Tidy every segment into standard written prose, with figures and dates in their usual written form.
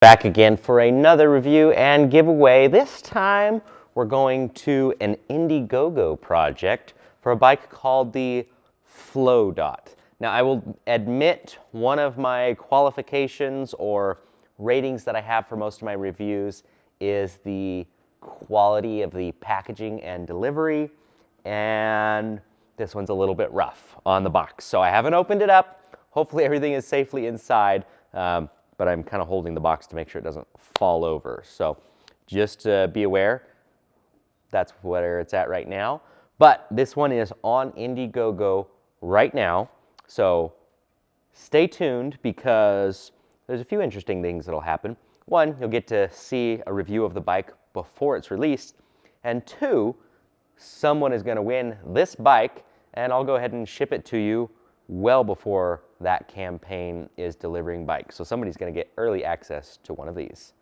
Back again for another review and giveaway. This time we're going to an Indiegogo project for a bike called the Flowdot. Now I will admit one of my qualifications or ratings that I have for most of my reviews is the quality of the packaging and delivery, and this one's a little bit rough on the box. So I haven't opened it up. Hopefully everything is safely inside. But I'm kind of holding the box to make sure it doesn't fall over. So just be aware, that's where it's at right now. But this one is on Indiegogo right now. So stay tuned because there's a few interesting things that'll happen. One, you'll get to see a review of the bike before it's released. And two, someone is going to win this bike and I'll go ahead and ship it to you well before that campaign is delivering bikes. So somebody's going to get early access to one of these.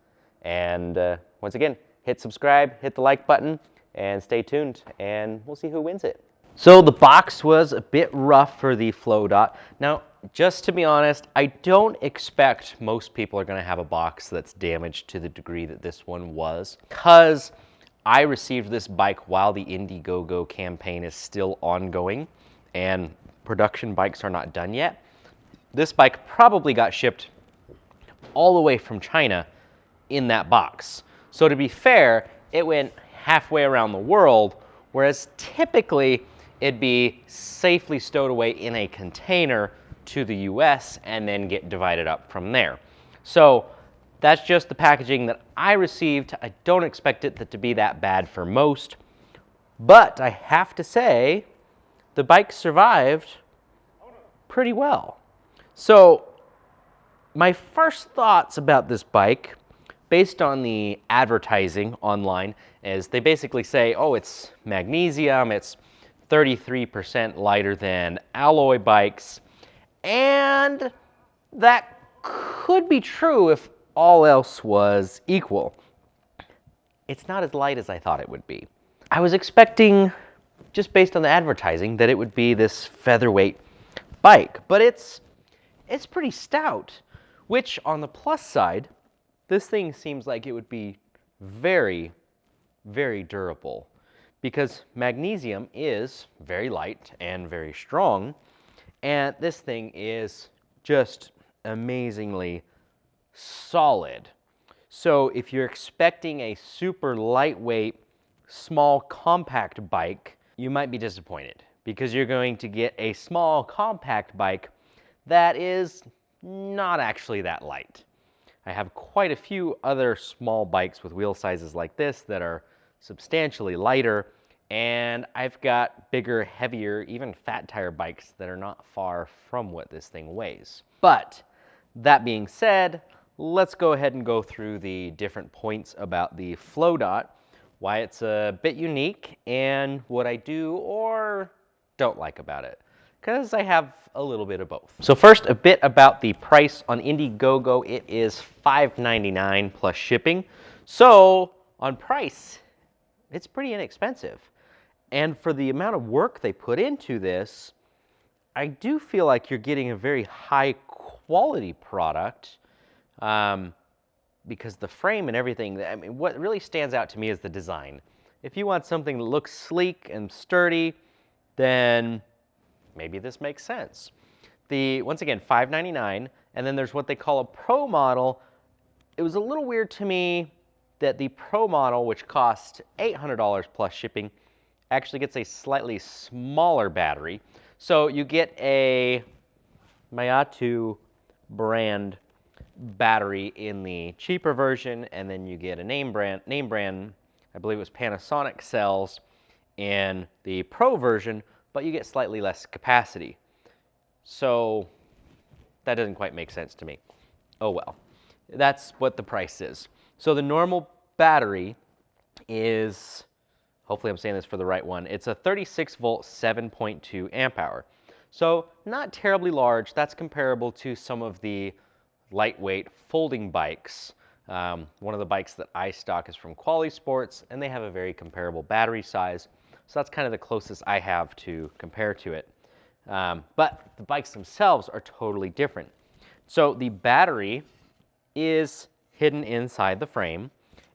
And once again, hit subscribe, hit the like button, and stay tuned, and we'll see who wins it. So the box was a bit rough for the Flowdot. Now, just to be honest, I don't expect most people are going to have a box that's damaged to the degree that this one was, because I received this bike while the Indiegogo campaign is still ongoing, and production bikes are not done yet. This bike probably got shipped all the way from China in that box. So to be fair, it went halfway around the world, whereas typically it'd be safely stowed away in a container to the US and then get divided up from there. So that's just the packaging that I received. I don't expect it to be that bad for most, but I have to say, the bike survived pretty well. So my first thoughts about this bike, based on the advertising online, is they basically say, oh, it's magnesium, it's 33% lighter than alloy bikes, and that could be true if all else was equal. It's not as light as I thought it would be. I was expecting, just based on the advertising, that it would be this featherweight bike, but it's pretty stout, which on the plus side, this thing seems like it would be very, very durable, because magnesium is very light and very strong, and this thing is just amazingly solid. So if you're expecting a super lightweight, small, compact bike, you might be disappointed, because you're going to get a small, compact bike that is not actually that light. I have quite a few other small bikes with wheel sizes like this that are substantially lighter, and I've got bigger, heavier, even fat tire bikes that are not far from what this thing weighs. But that being said, let's go ahead and go through the different points about the Flowdot, why it's a bit unique, and what I do or don't like about it, because I have a little bit of both. So first, a bit about the price on Indiegogo. It is $5.99 plus shipping. So on price, it's pretty inexpensive. And for the amount of work they put into this, I do feel like you're getting a very high quality product, because the frame and everything, I mean, what really stands out to me is the design. If you want something that looks sleek and sturdy, then maybe this makes sense. Once again, $5.99, and then there's what they call a Pro model. It was a little weird to me that the Pro model, which costs $800 plus shipping, actually gets a slightly smaller battery. So you get a Mayatu brand battery in the cheaper version, and then you get a name brand, I believe it was Panasonic cells in the Pro version, but you get slightly less capacity. So that doesn't quite make sense to me. Oh well, that's what the price is. So the normal battery is, hopefully I'm saying this for the right one, it's a 36 volt, 7.2 amp hour. So not terribly large. That's comparable to some of the lightweight folding bikes. One of the bikes that I stock is from Quality Sports, and they have a very comparable battery size. So that's kind of the closest I have to compare to it. But the bikes themselves are totally different. So the battery is hidden inside the frame.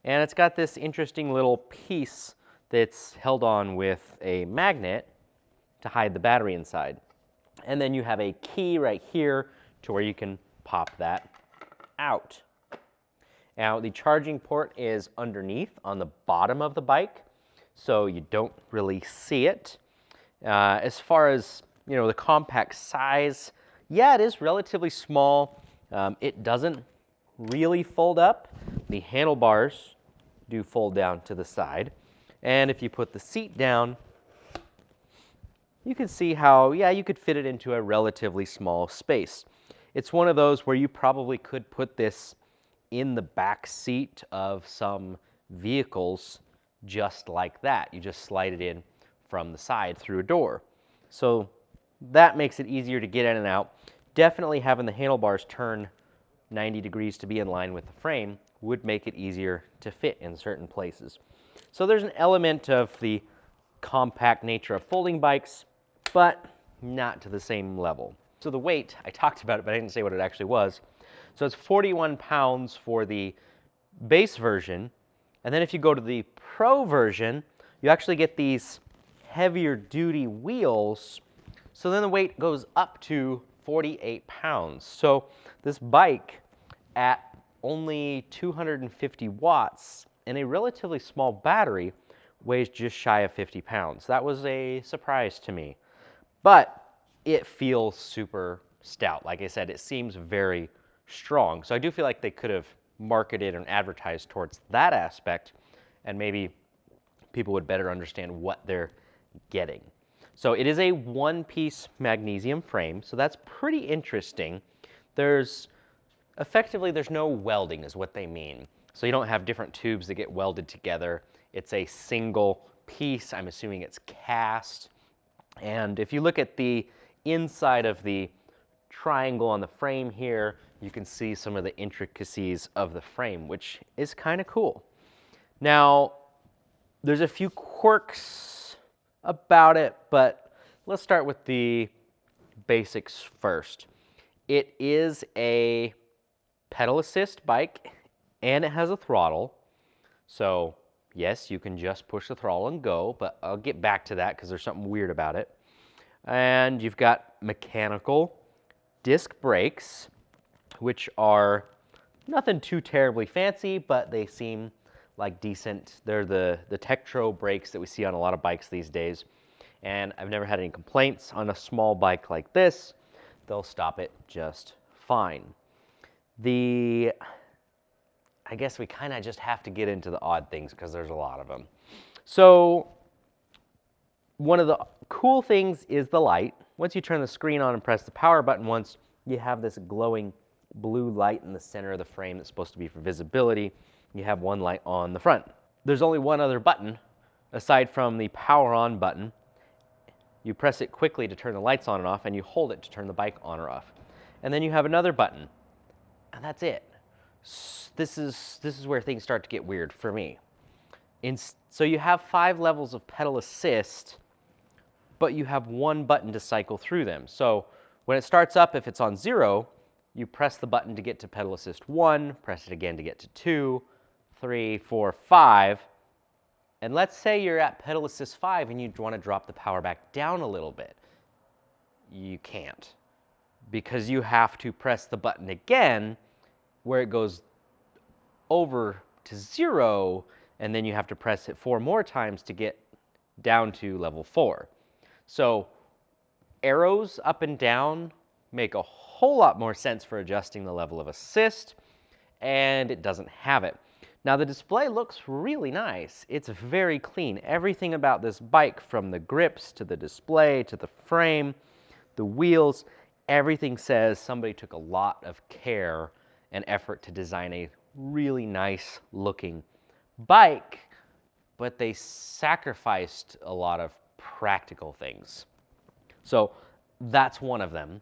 And it's got this interesting little piece that's held on with a magnet to hide the battery inside. And then you have a key right here to where you can pop that out. Now, the charging port is underneath on the bottom of the bike, so you don't really see it. As far as, you know, the compact size, yeah, it is relatively small. It doesn't really fold up. The handlebars do fold down to the side. And if you put the seat down, you can see how, yeah, you could fit it into a relatively small space. It's one of those where you probably could put this in the back seat of some vehicles just like that. You just slide it in from the side through a door. So that makes it easier to get in and out. Definitely having the handlebars turn 90 degrees to be in line with the frame would make it easier to fit in certain places. So there's an element of the compact nature of folding bikes, but not to the same level. So the weight, I talked about it, but I didn't say what it actually was. So it's 41 pounds for the base version. And then if you go to the Pro version, you actually get these heavier duty wheels. So then the weight goes up to 48 pounds. So this bike at only 250 watts and a relatively small battery weighs just shy of 50 pounds. That was a surprise to me. But it feels super stout. Like I said, it seems very strong. So I do feel like they could have marketed and advertised towards that aspect, and maybe people would better understand what they're getting. So it is a one-piece magnesium frame, so that's pretty interesting. Effectively, there's no welding is what they mean. So you don't have different tubes that get welded together. It's a single piece. I'm assuming it's cast. And if you look at the inside of the triangle on the frame here, you can see some of the intricacies of the frame, which is kind of cool. Now, there's a few quirks about it, but let's start with the basics first. It is a pedal assist bike, and it has a throttle. So yes, you can just push the throttle and go, but I'll get back to that because there's something weird about it. And you've got mechanical disc brakes, which are nothing too terribly fancy, but they seem like decent. They're the Tektro brakes that we see on a lot of bikes these days. And I've never had any complaints on a small bike like this. They'll stop it just fine. I guess we kind of just have to get into the odd things because there's a lot of them. So one of the cool things is the light. Once you turn the screen on and press the power button once, you have this glowing blue light in the center of the frame that's supposed to be for visibility. You have one light on the front. There's only one other button aside from the power on button. You press it quickly to turn the lights on and off, and you hold it to turn the bike on or off. And then you have another button, and that's it. This is where things start to get weird for me. So you have 5 levels of pedal assist, but you have one button to cycle through them. So when it starts up, if it's on 0, you press the button to get to pedal assist 1, press it again to get to 2, 3, 4, 5. And let's say you're at pedal assist 5 and you want to drop the power back down a little bit. You can't, because you have to press the button again where it goes over to 0, and then you have to press it 4 more times to get down to level 4. So arrows up and down make a whole lot more sense for adjusting the level of assist, and it doesn't have it. Now the display looks really nice. It's very clean. Everything about this bike, from the grips to the display to the frame, the wheels, everything says somebody took a lot of care and effort to design a really nice looking bike, but they sacrificed a lot of practical things. So that's one of them.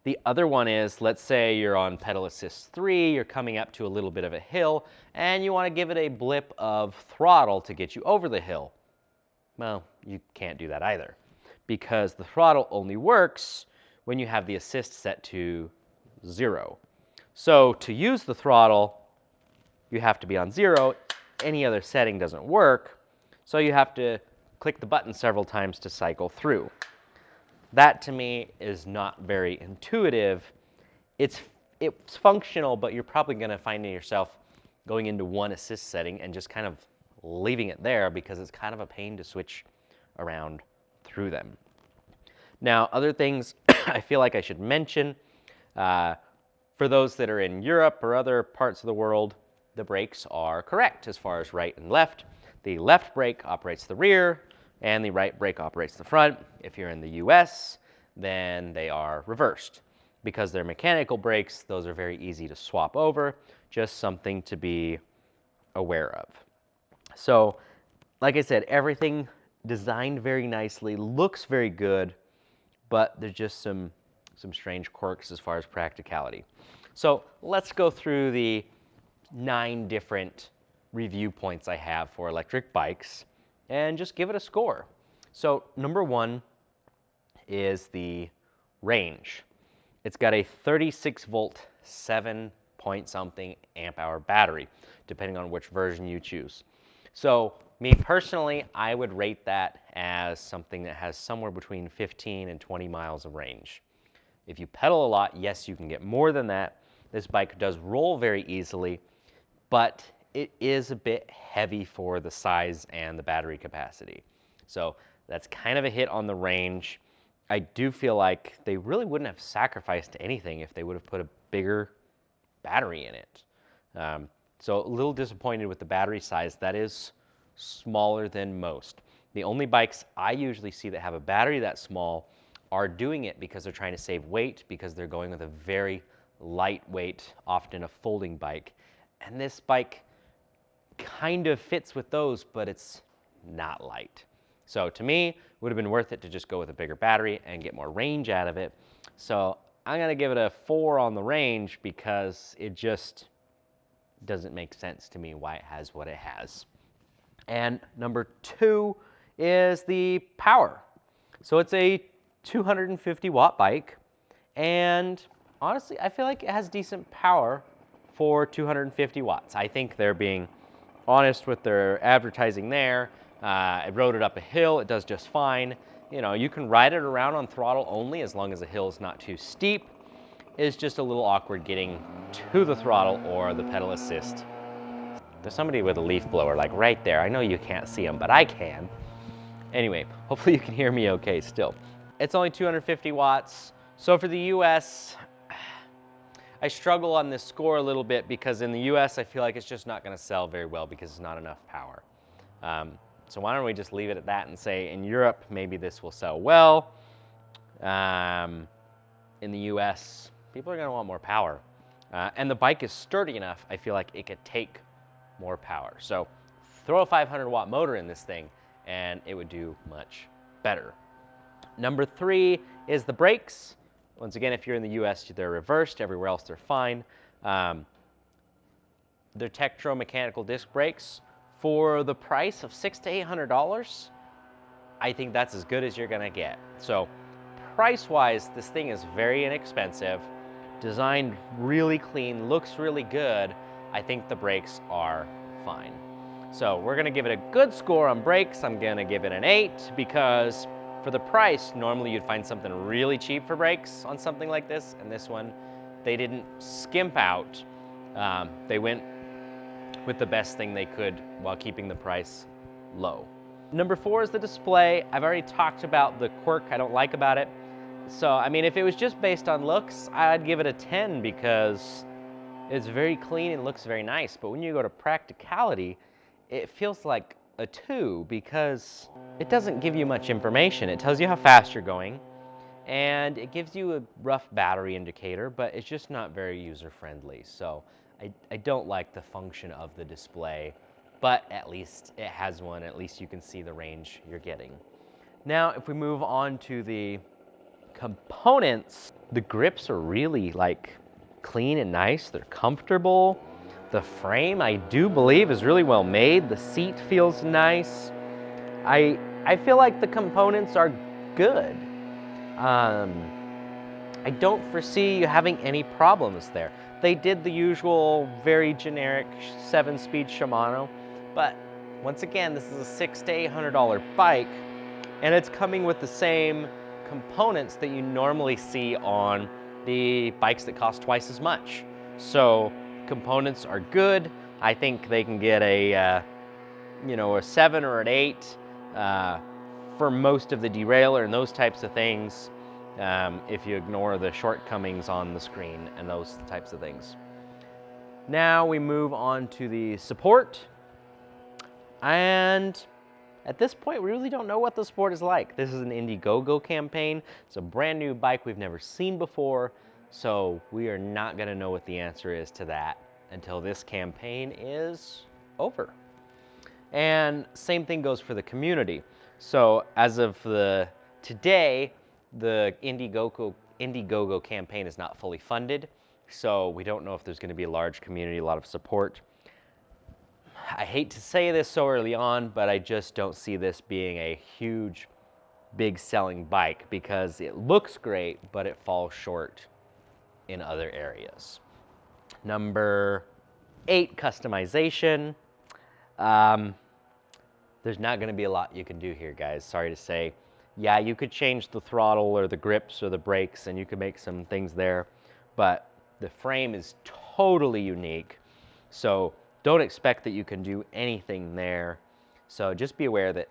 The other one is, let's say you're on pedal assist 3, you're coming up to a little bit of a hill, and you want to give it a blip of throttle to get you over the hill. Well, you can't do that either, because the throttle only works when you have the assist set to 0. So to use the throttle, you have to be on 0. Any other setting doesn't work, so you have to click the button several times to cycle through. That to me is not very intuitive. It's functional, but you're probably going to find yourself going into one assist setting and just kind of leaving it there because it's kind of a pain to switch around through them. Now, other things I feel like I should mention, for those that are in Europe or other parts of the world, the brakes are correct as far as right and left. The left brake operates the rear, and the right brake operates the front. If you're in the US, then they are reversed. Because they're mechanical brakes, those are very easy to swap over, just something to be aware of. So, like I said, everything designed very nicely, looks very good, but there's just some strange quirks as far as practicality. So let's go through the 9 different review points I have for electric bikes and just give it a score. So number 1 is the range. It's got a 36 volt, 7 point something amp hour battery, depending on which version you choose. So me personally, I would rate that as something that has somewhere between 15 and 20 miles of range. If you pedal a lot, yes, you can get more than that. This bike does roll very easily, but it is a bit heavy for the size and the battery capacity. So that's kind of a hit on the range. I do feel like they really wouldn't have sacrificed anything if they would have put a bigger battery in it. So a little disappointed with the battery size. That is smaller than most. The only bikes I usually see that have a battery that small are doing it because they're trying to save weight, because they're going with a very lightweight, often a folding bike. And this bike kind of fits with those, but it's not light. So to me, it would have been worth it to just go with a bigger battery and get more range out of it. So I'm going to give it a 4 on the range because it just doesn't make sense to me why it has what it has. And number 2 is the power. So it's a 250 watt bike, and honestly, I feel like it has decent power for 250 watts. I think they're being honest with their advertising there. I rode it up a hill, it does just fine. You know, you can ride it around on throttle only as long as the hill is not too steep. It's just a little awkward getting to the throttle or the pedal assist. There's somebody with a leaf blower like right there. I know you can't see them, but I can. Anyway, hopefully you can hear me okay still. It's only 250 watts. So for the US, I struggle on this score a little bit because in the US, I feel like it's just not going to sell very well because it's not enough power. So why don't we just leave it at that and say in Europe, maybe this will sell well. In the US, people are going to want more power. And the bike is sturdy enough, I feel like it could take more power. So throw a 500 watt motor in this thing and it would do much better. Number 3 is the brakes. Once again, if you're in the US, they're reversed. Everywhere else, they're fine. They're Tektro mechanical disc brakes. For the price of $600 to $800, I think that's as good as you're gonna get. So price-wise, this thing is very inexpensive, designed really clean, looks really good. I think the brakes are fine. So we're gonna give it a good score on brakes. I'm gonna give it an 8 because for the price, normally you'd find something really cheap for brakes on something like this, and this one, they didn't skimp out. They went with the best thing they could while keeping the price low. Number 4 is the display. I've already talked about the quirk I don't like about it. So, I mean, if it was just based on looks, I'd give it a 10 because it's very clean and looks very nice. But when you go to practicality, it feels like a 2 because it doesn't give you much information. It tells you how fast you're going, and it gives you a rough battery indicator, but it's just not very user-friendly. So I don't like the function of the display, but at least it has one. At least you can see the range you're getting. Now, if we move on to the components, the grips are really like clean and nice. They're comfortable. The frame, I do believe, is really well made. The seat feels nice. I feel like the components are good. I don't foresee you having any problems there. they did the usual, very generic 7-speed Shimano, but once again, this is a $600 to $800 bike, and it's coming with the same components that you normally see on the bikes that cost twice as much. So components are good. I think they can get a 7 or an 8 for most of the derailleur and those types of things, if you ignore the shortcomings on the screen and those types of things. Now we move on to the support, and at this point we really don't know what the support is like. This is an Indiegogo campaign. It's a brand new bike we've never seen before, so we are not going to know what the answer is to that until this campaign is over. And same thing goes for the community. So as of today, the Indiegogo campaign is not fully funded, so we don't know if there's going to be a large community, a lot of support. I hate to say this so early on, but I just don't see this being a huge, big selling bike because it looks great, but it falls short in other areas. Number 8, customization. There's not going to be a lot you can do here, guys. Sorry to say. Yeah, you could change the throttle or the grips or the brakes, and you could make some things there, but the frame is totally unique, so don't expect that you can do anything there. So just be aware that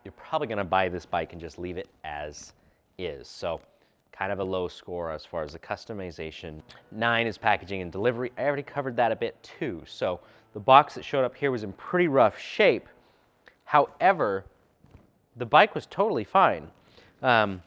you're probably going to buy this bike and just leave it as is. So kind of a low score as far as the customization. 9 is packaging and delivery. I already covered that a bit too. So the box that showed up here was in pretty rough shape. However, the bike was totally fine. Trying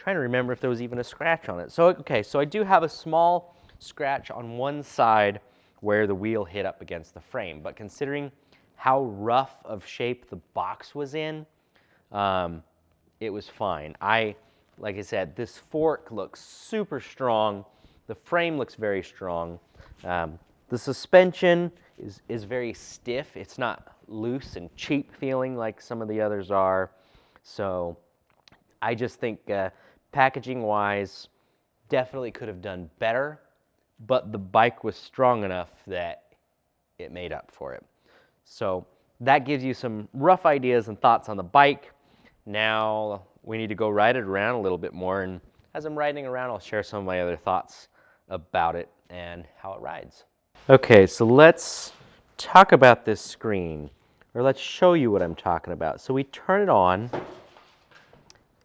to remember if there was even a scratch on it. So, okay, so I do have a small scratch on one side where the wheel hit up against the frame, but considering how rough of shape the box was in, it was fine. Like I said, this fork looks super strong. The frame looks very strong. The suspension is very stiff. It's not loose and cheap feeling like some of the others are. So I just think packaging wise, definitely could have done better, but the bike was strong enough that it made up for it. So that gives you some rough ideas and thoughts on the bike. Now we need to go ride it around a little bit more, and as I'm riding around, I'll share some of my other thoughts about it and how it rides. Okay, so let's talk about this screen, or let's show you what I'm talking about. So we turn it on,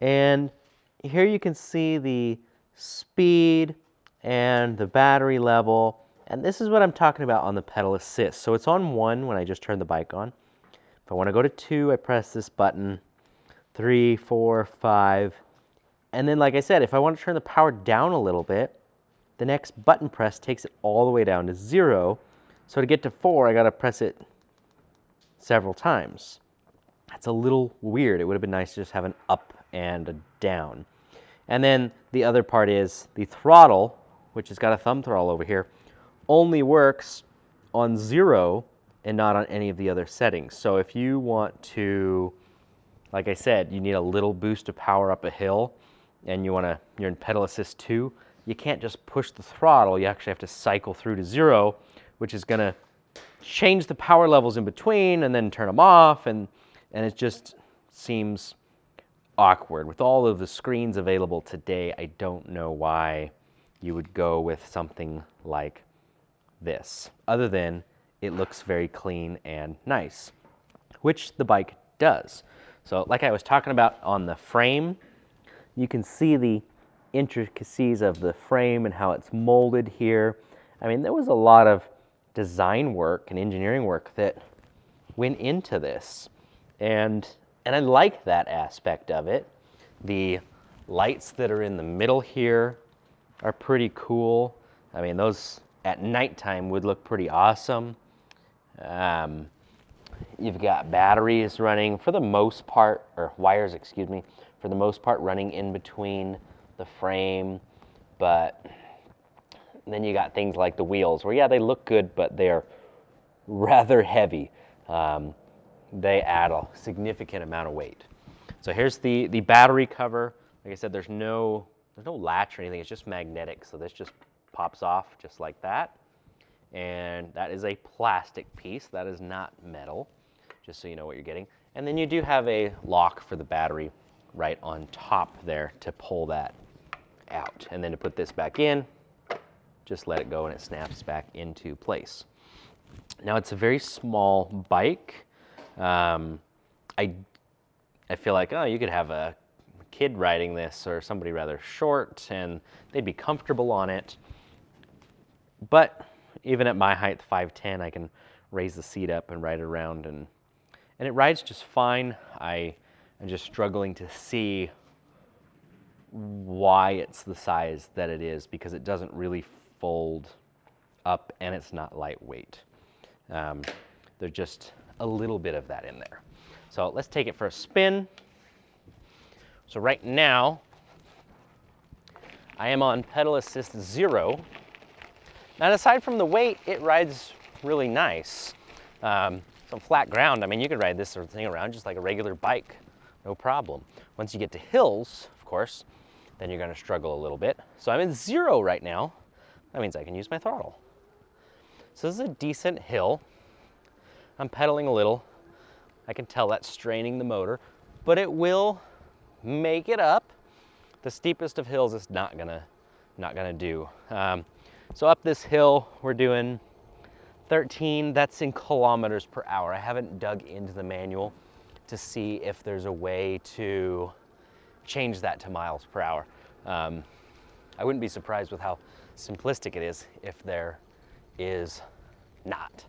and here you can see the speed and the battery level, and this is what I'm talking about on the pedal assist. So it's on 1 when I just turn the bike on. If I want to go to 2, I press this button, 3, 4, 5, and then like I said, if I want to turn the power down a little bit, the next button press takes it all the way down to 0. So to get to 4, I got to press it several times. That's a little weird. It would have been nice to just have an up and a down. And then the other part is the throttle, which has got a thumb throttle over here, only works on 0 and not on any of the other settings. So if you want to, like I said, you need a little boost of power up a hill, and you're in pedal assist 2, you can't just push the throttle. You actually have to cycle through to 0, which is going to change the power levels in between and then turn them off, and it just seems awkward. With all of the screens available today, I don't know why you would go with something like this, other than it looks very clean and nice, which the bike does. So like I was talking about on the frame, you can see the intricacies of the frame and how it's molded here. I mean, there was a lot of design work and engineering work that went into this, and I like that aspect of it. The lights that are in the middle here are pretty cool. I mean, those at nighttime would look pretty awesome. You've got batteries running for the most part, or wires, excuse me, for the most part running in between the frame, but then you got things like the wheels where, yeah, they look good, but they're rather heavy. They add a significant amount of weight. So here's the battery cover. Like I said, there's no latch or anything. It's just magnetic, so this just pops off just like that. And that is a plastic piece, that is not metal, just so you know what you're getting. And then you do have a lock for the battery right on top there to pull that out. And then to put this back in, just let it go and it snaps back into place. Now it's a very small bike. I feel like, oh, you could have a kid riding this or somebody rather short and they'd be comfortable on it. But even at my height, 5'10", I can raise the seat up and ride around, and it rides just fine. I am just struggling to see why it's the size that it is, because it doesn't really fold up and it's not lightweight. There's just a little bit of that in there. So let's take it for a spin. So right now, I am on pedal assist 0. Now, aside from the weight, it rides really nice. Some flat ground, I mean, you could ride this sort of thing around just like a regular bike, no problem. Once you get to hills, of course, then you're gonna struggle a little bit. So I'm in 0 right now. That means I can use my throttle. So this is a decent hill. I'm pedaling a little. I can tell that's straining the motor, but it will make it up. The steepest of hills is not gonna do. So up this hill, we're doing 13, that's in kilometers per hour. I haven't dug into the manual to see if there's a way to change that to miles per hour. I wouldn't be surprised with how simplistic it is if there is not.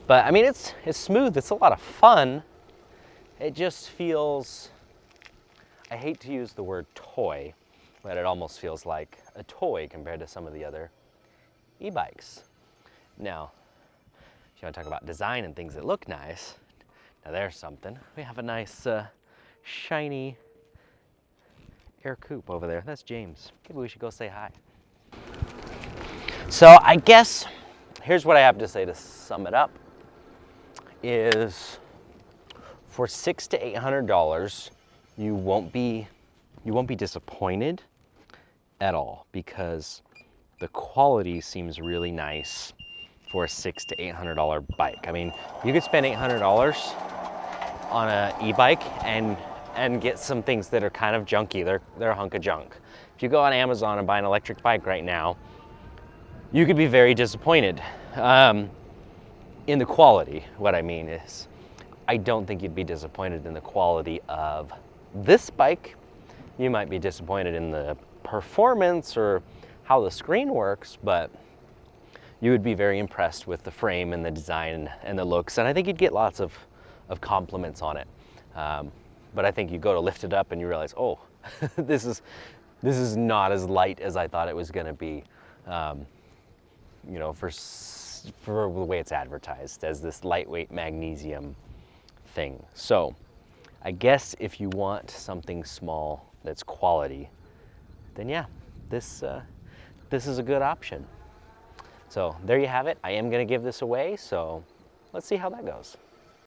But I mean, it's smooth, it's a lot of fun. It just feels, I hate to use the word toy, but it almost feels like a toy compared to some of the other e-bikes. Now, if you want to talk about design and things that look nice, now there's something. We have a nice shiny Air Coupe over there. That's James. Maybe we should go say hi. So I guess here's what I have to say to sum it up is for $600 to $800, you won't be disappointed at all, because the quality seems really nice for a $600 to $800 bike. I mean, you could spend $800 on an e-bike and get some things that are kind of junky. They're a hunk of junk. If you go on Amazon and buy an electric bike right now, you could be very disappointed in the quality. What I mean is, I don't think you'd be disappointed in the quality of this bike. You might be disappointed in the performance or how the screen works, but you would be very impressed with the frame and the design and the looks, and I think you'd get lots of compliments on it. But I think you go to lift it up and you realize, oh, this is not as light as I thought it was going to be. You know, for the way it's advertised as this lightweight magnesium thing. So I guess if you want something small that's quality, then yeah, this is a good option. So there you have it. I am going to give this away, so let's see how that goes.